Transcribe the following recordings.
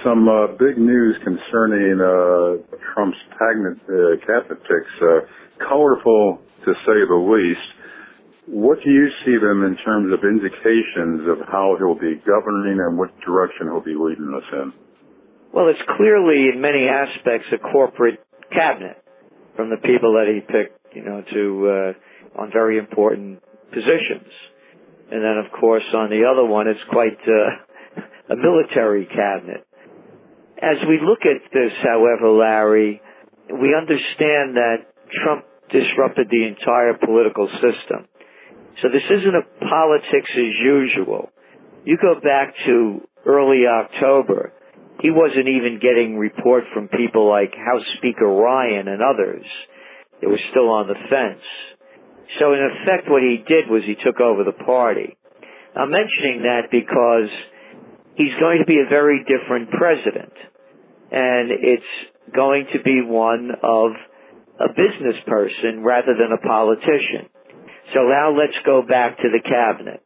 some big news concerning Trump's cabinet picks. Colorful, to say the least. What do you see them in terms of indications of how he'll be governing and what direction he'll be leading us in? Well, it's clearly, in many aspects, a corporate cabinet from the people that he picked, on very important positions. And then, of course, on the other one, it's quite a military cabinet. As we look at this, however, Larry, we understand that Trump disrupted the entire political system. So this isn't a politics as usual. You go back to early October, he wasn't even getting report from people like House Speaker Ryan and others. They were still on the fence. So in effect, what he did was he took over the party. I'm mentioning that because he's going to be a very different president. And it's going to be one of a business person rather than a politician. So now let's go back to the cabinet.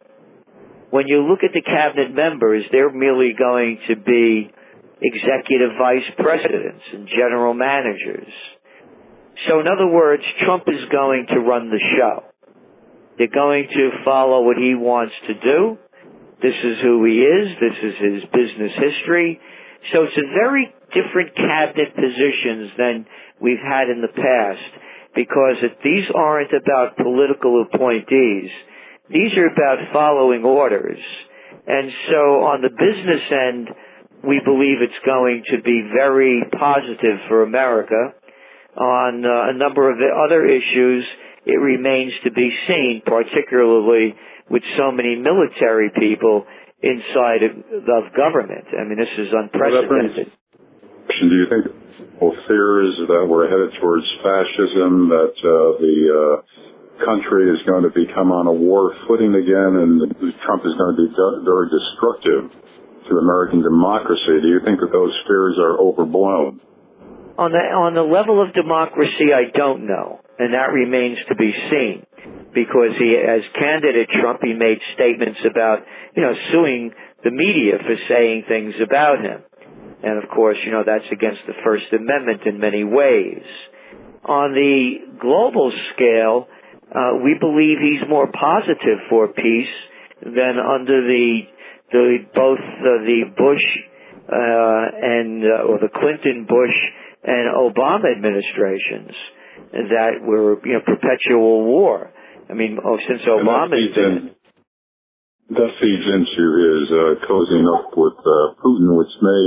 When you look at the cabinet members, they're merely going to be executive vice presidents and general managers. So in other words, Trump is going to run the show. They're going to follow what he wants to do. This is who he is. This is his business history. So it's a very different cabinet positions than we've had in the past, because these aren't about political appointees. These are about following orders. And so on the business end, we believe it's going to be very positive for America. On a number of the other issues, it remains to be seen, particularly with so many military people inside of government. I mean, this is unprecedented. Do you think fears that we're headed towards fascism, that the country is going to become on a war footing again, and Trump is going to be very destructive to American democracy? Do you think that those fears are overblown? On the level of democracy, I don't know, and that remains to be seen, because as candidate Trump, he made statements about, suing the media for saying things about him. And of course, that's against the First Amendment in many ways. On the global scale, we believe he's more positive for peace than under both the Bush or the Clinton, Bush, and Obama administrations that were perpetual war. I mean, since Obama's been. That feeds into his cozying up with Putin, which may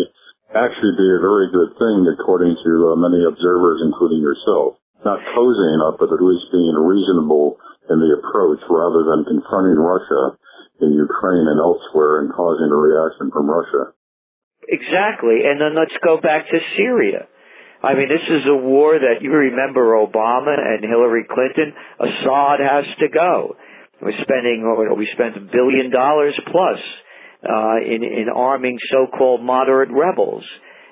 actually be a very good thing, according to many observers, including yourself. Not cozying up, but at least being reasonable in the approach rather than confronting Russia in Ukraine and elsewhere and causing a reaction from Russia. Exactly. And then let's go back to Syria. I mean, this is a war that you remember Obama and Hillary Clinton. Assad has to go. We spent $1 billion plus in arming so-called moderate rebels.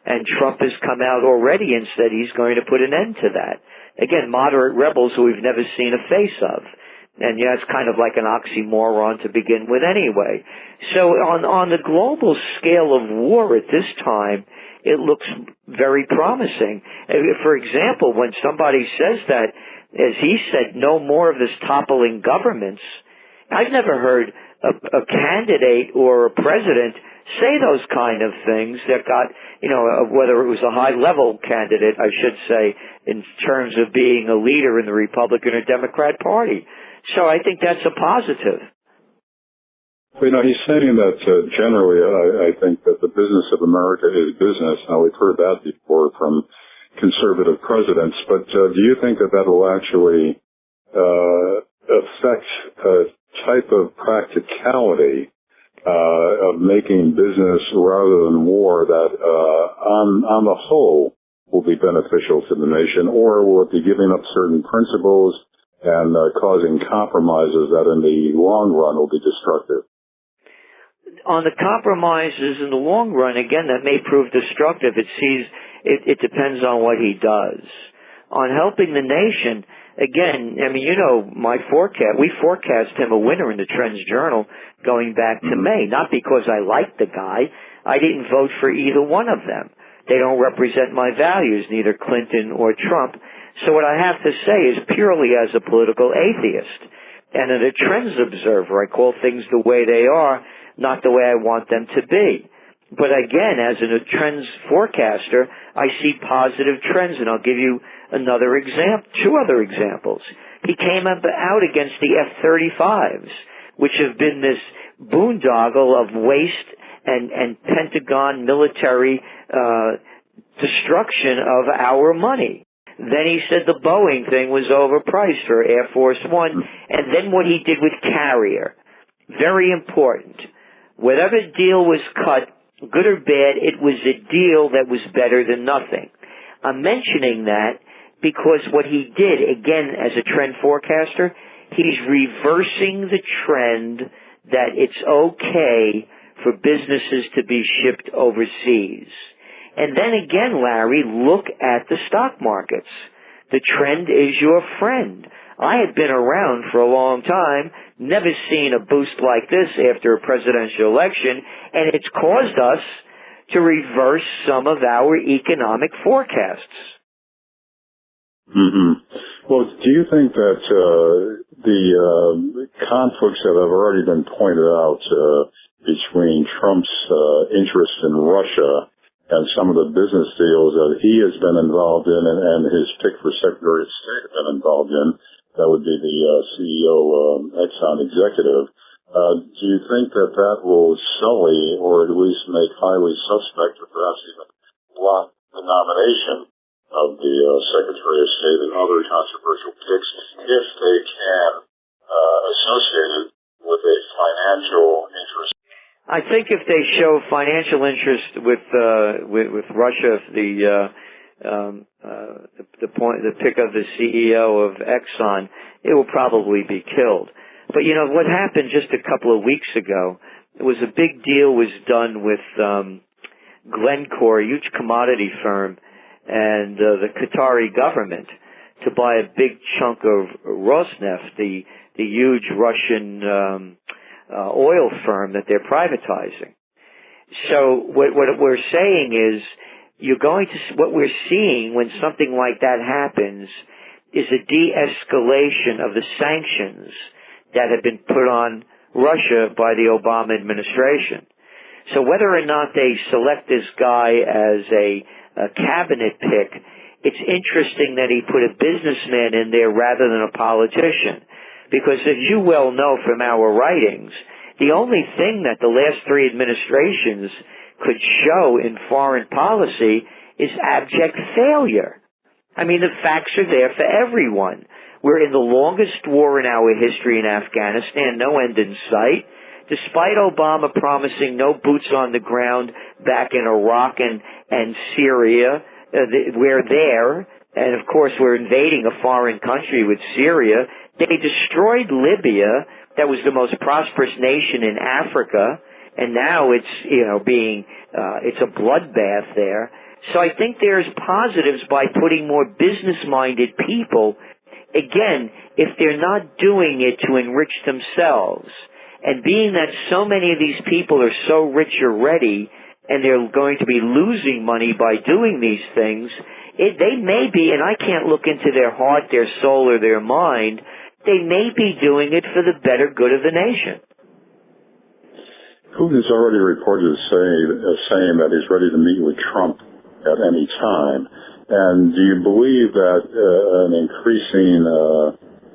And Trump has come out already and said he's going to put an end to that. Again, moderate rebels who we've never seen a face of. And it's kind of like an oxymoron to begin with anyway. So on the global scale of war at this time, it looks very promising. For example, when somebody says that, as he said, no more of this toppling governments, I've never heard a candidate or a president say those kind of things that got, whether it was a high-level candidate, I should say, in terms of being a leader in the Republican or Democrat Party. So I think that's a positive. He's saying that generally, I think that the business of America is business. Now, we've heard that before from conservative presidents, but do you think that will actually affect a type of practicality of making business rather than war that on the whole will be beneficial to the nation, or will it be giving up certain principles and causing compromises that in the long run will be destructive? On the compromises in the long run, again, that may prove destructive. It depends on what he does. On helping the nation, again, I mean, my forecast, we forecast him a winner in the Trends Journal going back to May, not because I like the guy, I didn't vote for either one of them. They don't represent my values, neither Clinton or Trump. So what I have to say is purely as a political atheist and as a trends observer, I call things the way they are, not the way I want them to be. But again, as a trends forecaster, I see positive trends, and I'll give you another example, two other examples. He came out against the F-35s, which have been this boondoggle of waste and Pentagon military destruction of our money. Then he said the Boeing thing was overpriced for Air Force One, and then what he did with Carrier. Very important. Whatever deal was cut, good or bad, it was a deal that was better than nothing. I'm mentioning that because what he did, again, as a trend forecaster, he's reversing the trend that it's okay for businesses to be shipped overseas. And then again, Larry, look at the stock markets. The trend is your friend. I had been around for a long time, never seen a boost like this after a presidential election, and it's caused us to reverse some of our economic forecasts. Mm-hmm. Well, do you think that the conflicts that have already been pointed out between Trump's interest in Russia and some of the business deals that he has been involved in and his pick for Secretary of State have been involved in, that would be the CEO, Exxon executive, do you think that that will sully or at least make highly suspect or perhaps even block the nomination of the Secretary of State and other controversial picks if they can associate it with a financial interest? I think if they show financial interest with Russia, the pick of the CEO of Exxon, it will probably be killed. But you know what happened just a couple of weeks ago? It was a big deal was done with Glencore, a huge commodity firm, and the Qatari government to buy a big chunk of Rosneft, the huge Russian oil firm that they're privatizing. So what we're saying is what we're seeing when something like that happens is a de-escalation of the sanctions that have been put on Russia by the Obama administration. So whether or not they select this guy as a cabinet pick, it's interesting that he put a businessman in there rather than a politician. Because as you well know from our writings, the only thing that the last three administrations could show in foreign policy is abject failure. I mean, the facts are there for everyone. We're in the longest war in our history in Afghanistan, no end in sight. Despite Obama promising no boots on the ground back in Iraq and Syria, we're there. And of course, we're invading a foreign country with Syria. They destroyed Libya, that was the most prosperous nation in Africa, and now it's, it's a bloodbath there. So I think there's positives by putting more business-minded people, again, if they're not doing it to enrich themselves. And being that so many of these people are so rich already, and they're going to be losing money by doing these things, they may be, and I can't look into their heart, their soul, or their mind, they may be doing it for the better good of the nation. Putin's already reported saying that he's ready to meet with Trump at any time. And do you believe that an increasing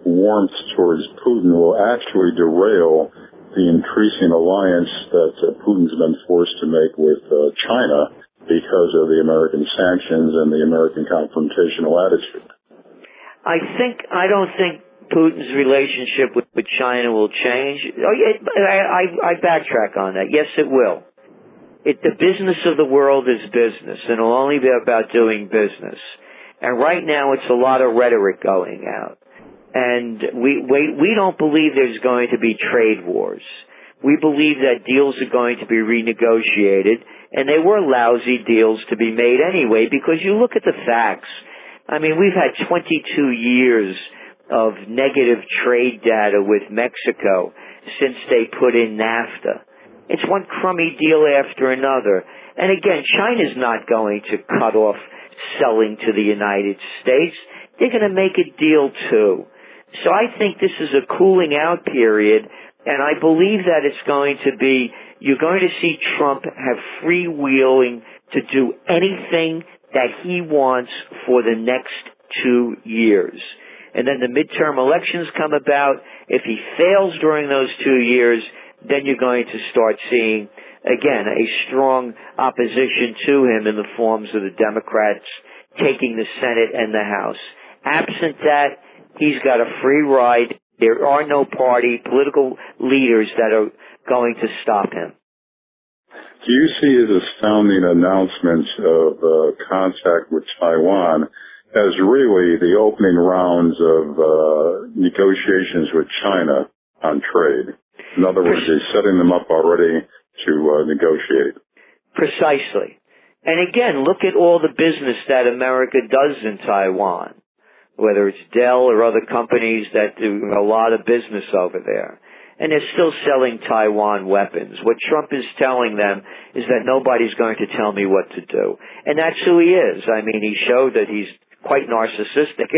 warmth towards Putin will actually derail the increasing alliance that Putin's been forced to make with China because of the American sanctions and the American confrontational attitude? I don't think Putin's relationship with China will change. Oh, yeah, I backtrack on that. Yes, it will. The business of the world is business, and it'll only be about doing business. And right now, it's a lot of rhetoric going out. And we don't believe there's going to be trade wars. We believe that deals are going to be renegotiated, and they were lousy deals to be made anyway, because you look at the facts. I mean, we've had 22 years of negative trade data with Mexico since they put in NAFTA. It's one crummy deal after another. And again, China's not going to cut off selling to the United States. They're going to make a deal too. So I think this is a cooling out period, and I believe that it's going to be, you're going to see Trump have freewheeling to do anything that he wants for the next 2 years. And then the midterm elections come about. If he fails during those 2 years, then you're going to start seeing, again, a strong opposition to him in the forms of the Democrats taking the Senate and the House. Absent that, he's got a free ride. There are no political leaders that are going to stop him. Do you see his astounding announcement of contact with Taiwan as really the opening rounds of negotiations with China on trade? In other words, he's setting them up already to negotiate. Precisely. And again, look at all the business that America does in Taiwan, whether it's Dell or other companies that do a lot of business over there. And they're still selling Taiwan weapons. What Trump is telling them is that nobody's going to tell me what to do. And that's who he is. I mean, he showed that he's quite narcissistic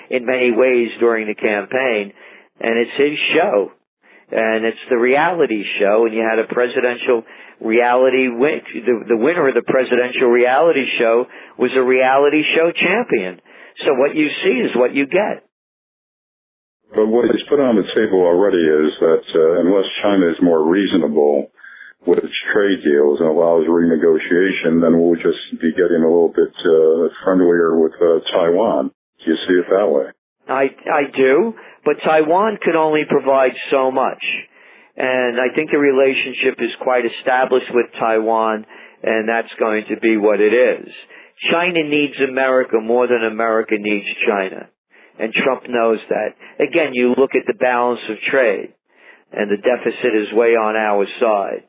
in many ways during the campaign, and it's his show. And it's the reality show, and you had a presidential reality win. The winner of the presidential reality show was a reality show champion. So what you see is what you get. But what he's put on the table already is that unless China is more reasonable with its trade deals and allows renegotiation, then we'll just be getting a little bit friendlier with Taiwan. Do you see it that way? I do, but Taiwan could only provide so much. And I think the relationship is quite established with Taiwan, and that's going to be what it is. China needs America more than America needs China. And Trump knows that. Again, you look at the balance of trade, and the deficit is way on our side.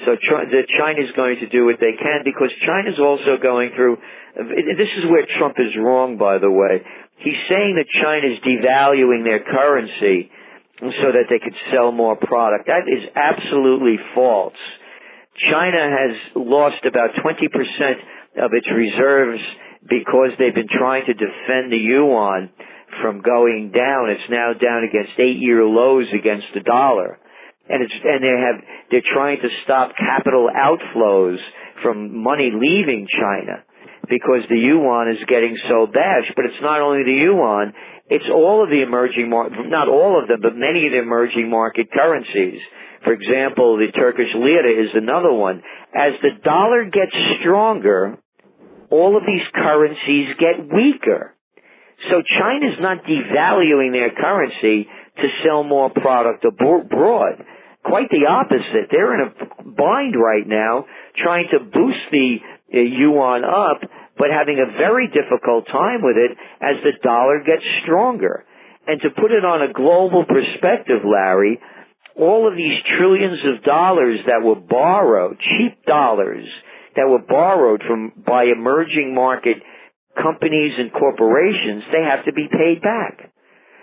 So China's going to do what they can, because China's also going through, this is where Trump is wrong, by the way. He's saying that China's devaluing their currency so that they could sell more product. That is absolutely false. China has lost about 20% of its reserves because they've been trying to defend the yuan from going down. It's now down against 8-year lows against the dollar. And they're trying to stop capital outflows from money leaving China because the yuan is getting so bashed. But it's not only the yuan, it's all of the emerging not all of them, but many of the emerging market currencies. For example, the Turkish lira is another one. As the dollar gets stronger, all of these currencies get weaker. So China's not devaluing their currency to sell more product abroad. Quite the opposite. They're in a bind right now trying to boost the yuan up, but having a very difficult time with it as the dollar gets stronger. And to put it on a global perspective, Larry, all of these trillions of dollars that were borrowed, cheap dollars that were borrowed by emerging market companies and corporations, they have to be paid back.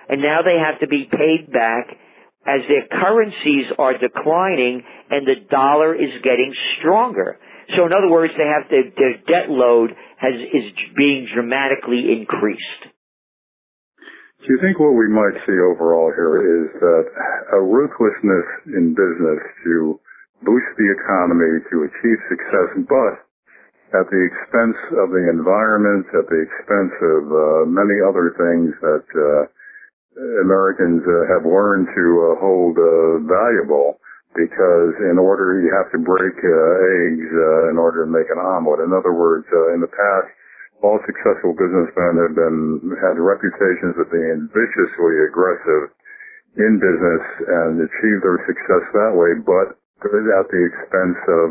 And now they have to be paid back as their currencies are declining and the dollar is getting stronger. So in other words, their debt load is being dramatically increased. Do you think what we might see overall here is that a ruthlessness in business to boost the economy, to achieve success, but at the expense of the environment, at the expense of many other things that Americans have learned to hold valuable, because in order you have to break eggs in order to make an omelet. In other words, in the past, all successful businessmen have had reputations of being viciously aggressive in business and achieve their success that way, but at the expense of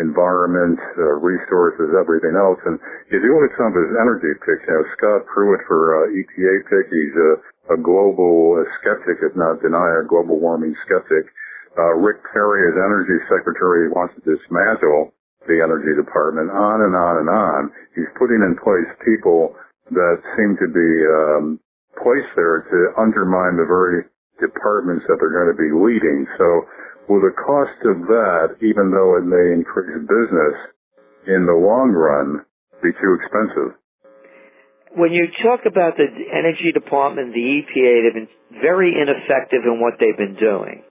environment, resources, everything else. And if you look at some of his energy picks, Scott Pruitt for EPA pick, he's a global skeptic, if not denier, global warming skeptic. Rick Perry, as energy secretary, wants to dismantle the energy department, on and on and on. He's putting in place people that seem to be placed there to undermine the very departments that they're going to be leading. So will the cost of that, even though it may increase business, in the long run be too expensive? When you talk about the Energy Department, the EPA, they've been very ineffective in what they've been doing.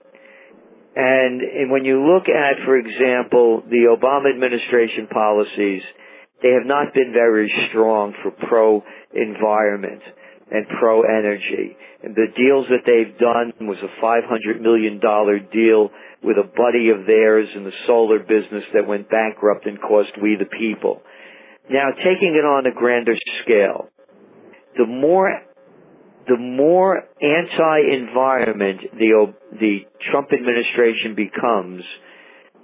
And when you look at, for example, the Obama administration policies, they have not been very strong for pro-environment and pro-energy. And the deals that they've done was a $500 million deal with a buddy of theirs in the solar business that went bankrupt and cost we the people. Now, taking it on a grander scale, the more anti-environment the Trump administration becomes,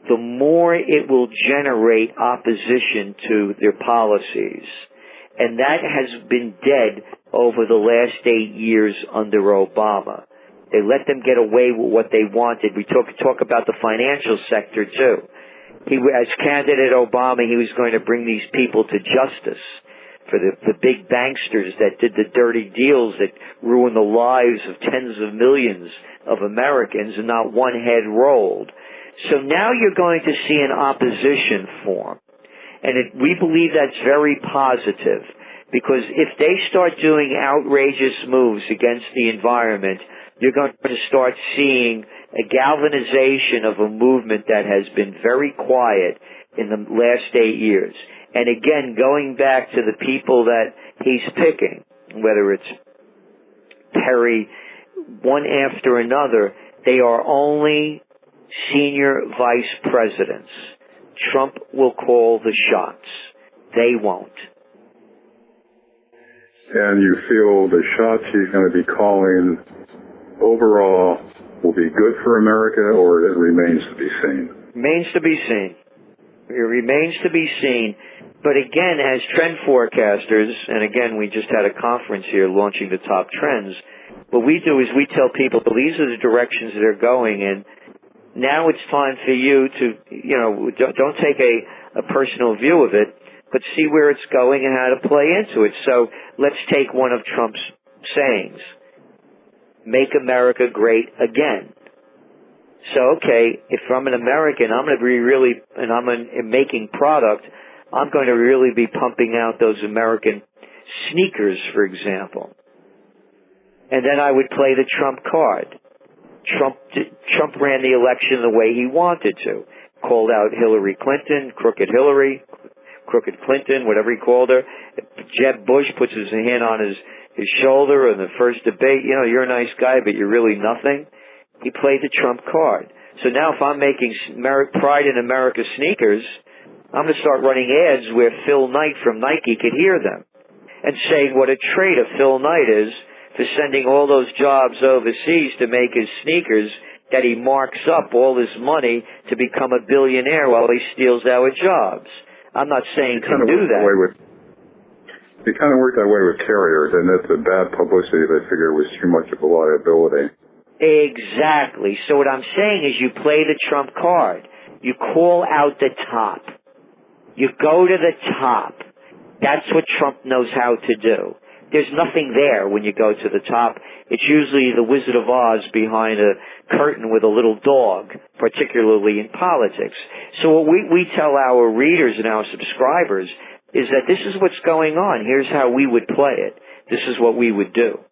the more it will generate opposition to their policies. And that has been dead over the last 8 years under Obama. They let them get away with what they wanted. We talk about the financial sector too. As candidate Obama, he was going to bring these people to justice for the big banksters that did the dirty deals that ruined the lives of tens of millions of Americans, and not one head rolled. So now you're going to see an opposition form. And we believe that's very positive, because if they start doing outrageous moves against the environment, you're going to start seeing a galvanization of a movement that has been very quiet in the last 8 years. And again, going back to the people that he's picking, whether it's Perry, one after another, they are only senior vice presidents. Trump will call the shots. They won't. And you feel the shots he's going to be calling overall will be good for America, or it remains to be seen? Remains to be seen. It remains to be seen. But again, as trend forecasters, and again, we just had a conference here launching the top trends, what we do is we tell people these are the directions they're going in. Now it's time for you to, don't take a personal view of it, but see where it's going and how to play into it. So let's take one of Trump's sayings. Make America great again. So, okay, if I'm an American, I'm going to be really, and I'm making product, I'm going to really be pumping out those American sneakers, for example. And then I would play the Trump card. Trump ran the election the way he wanted to. Called out Hillary Clinton, crooked Hillary, crooked Clinton, whatever he called her. Jeb Bush puts his hand on his shoulder in the first debate. You're a nice guy, but you're really nothing. He played the Trump card. So now if I'm making Pride in America sneakers, I'm going to start running ads where Phil Knight from Nike could hear them and saying what a traitor Phil Knight is for sending all those jobs overseas to make his sneakers, that he marks up all his money to become a billionaire while he steals our jobs. I'm not saying to do that. It kind of worked that way with carriers, and it's a bad publicity. They figure it was too much of a liability. Exactly. So what I'm saying is you play the Trump card. You call out the top. You go to the top. That's what Trump knows how to do. There's nothing there when you go to the top. It's usually the Wizard of Oz behind a curtain with a little dog, particularly in politics. So what we tell our readers and our subscribers is that this is what's going on. Here's how we would play it. This is what we would do.